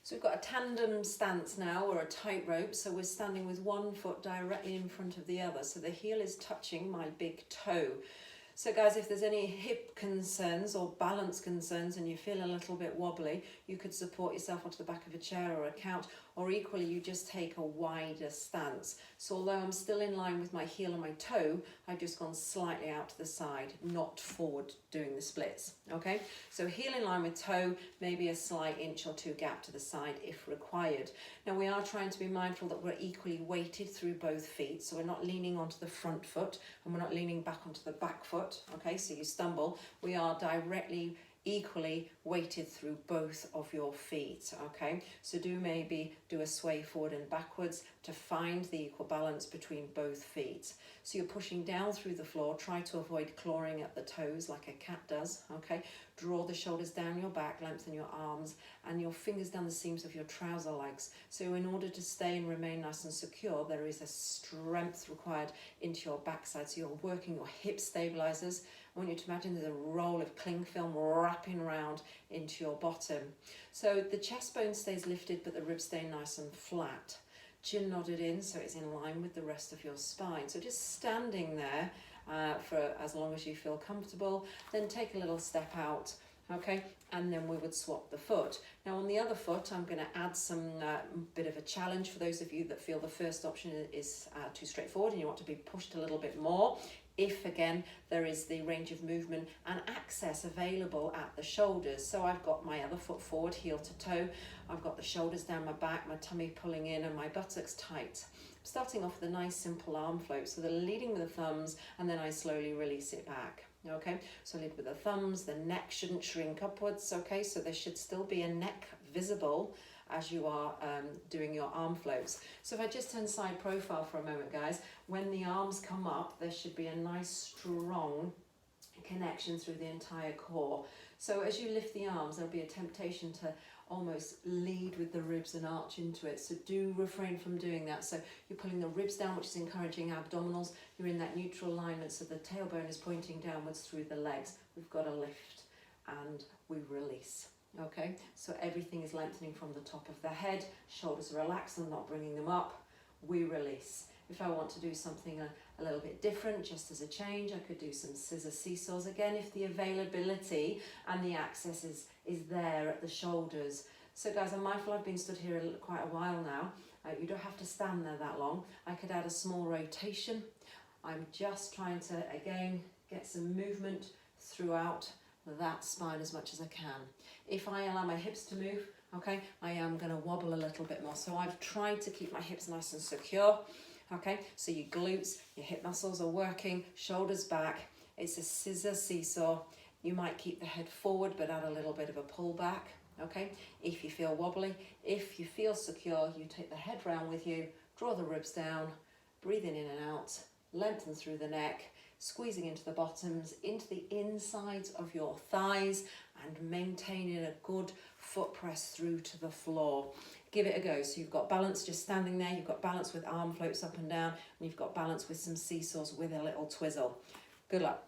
So we've got a tandem stance now, or a tightrope. So we're standing with one foot directly in front of the other. So the heel is touching my big toe. So guys, if there's any hip concerns or balance concerns and you feel a little bit wobbly, you could support yourself onto the back of a chair or a couch, or equally you just take a wider stance. So although I'm still in line with my heel and my toe, I've just gone slightly out to the side, not forward doing the splits, okay? So heel in line with toe, maybe a slight inch or two gap to the side if required. Now we are trying to be mindful that we're equally weighted through both feet, so we're not leaning onto the front foot and we're not leaning back onto the back foot, okay? So you stumble, we are directly equally weighted through both of your feet, okay? So do maybe do a sway forward and backwards to find the equal balance between both feet. So you're pushing down through the floor, try to avoid clawing at the toes like a cat does, okay? Draw the shoulders down your back, lengthen your arms and your fingers down the seams of your trouser legs. So in order to stay and remain nice and secure, there is a strength required into your backside. So you're working your hip stabilizers. I want you to imagine there's a roll of cling film wrapping around into your bottom. So the chest bone stays lifted, but the ribs stay nice and flat. Chin nodded in, so it's in line with the rest of your spine. So just standing there for as long as you feel comfortable, then take a little step out, okay? And then we would swap the foot. Now on the other foot, I'm going to add some bit of a challenge for those of you that feel the first option is too straightforward and you want to be pushed a little bit more. If again there is the range of movement and access available at the shoulders. So I've got my other foot forward, heel to toe. I've got the shoulders down my back, my tummy pulling in and my buttocks tight. I'm starting off with a nice simple arm float. So they're leading with the thumbs and then I slowly release it back. Okay, so lead with the thumbs, the neck shouldn't shrink upwards, okay, so there should still be a neck visible as you are doing your arm floats. So if I just turn side profile for a moment, guys, when the arms come up, there should be a nice strong connection through the entire core. So as you lift the arms, there'll be a temptation to almost lead with the ribs and arch into it. So do refrain from doing that. So you're pulling the ribs down, which is encouraging abdominals. You're in that neutral alignment, so the tailbone is pointing downwards through the legs. We've got a lift and we release. Okay, so everything is lengthening from the top of the head, shoulders are relaxed and not bringing them up. We release. If I want to do something a little bit different, just as a change, I could do some scissor seesaws again if the availability and the access is there at the shoulders. So guys, I'm mindful I've been stood here quite a while now. You don't have to stand there that long. I could add a small rotation. I'm just trying to, again, get some movement throughout that spine as much as I can. If I allow my hips to move, okay, I am going to wobble a little bit more. So I've tried to keep my hips nice and secure. Okay, so your glutes, your hip muscles are working, shoulders back. It's a scissor seesaw. You might keep the head forward but add a little bit of a pull back. Okay, if you feel wobbly, if you feel secure, you take the head round with you, draw the ribs down, breathing in and out, lengthen through the neck, squeezing into the bottoms, into the insides of your thighs and maintaining a good foot press through to the floor. Give it a go. So you've got balance just standing there, you've got balance with arm floats up and down, and you've got balance with some seesaws with a little twizzle. Good luck.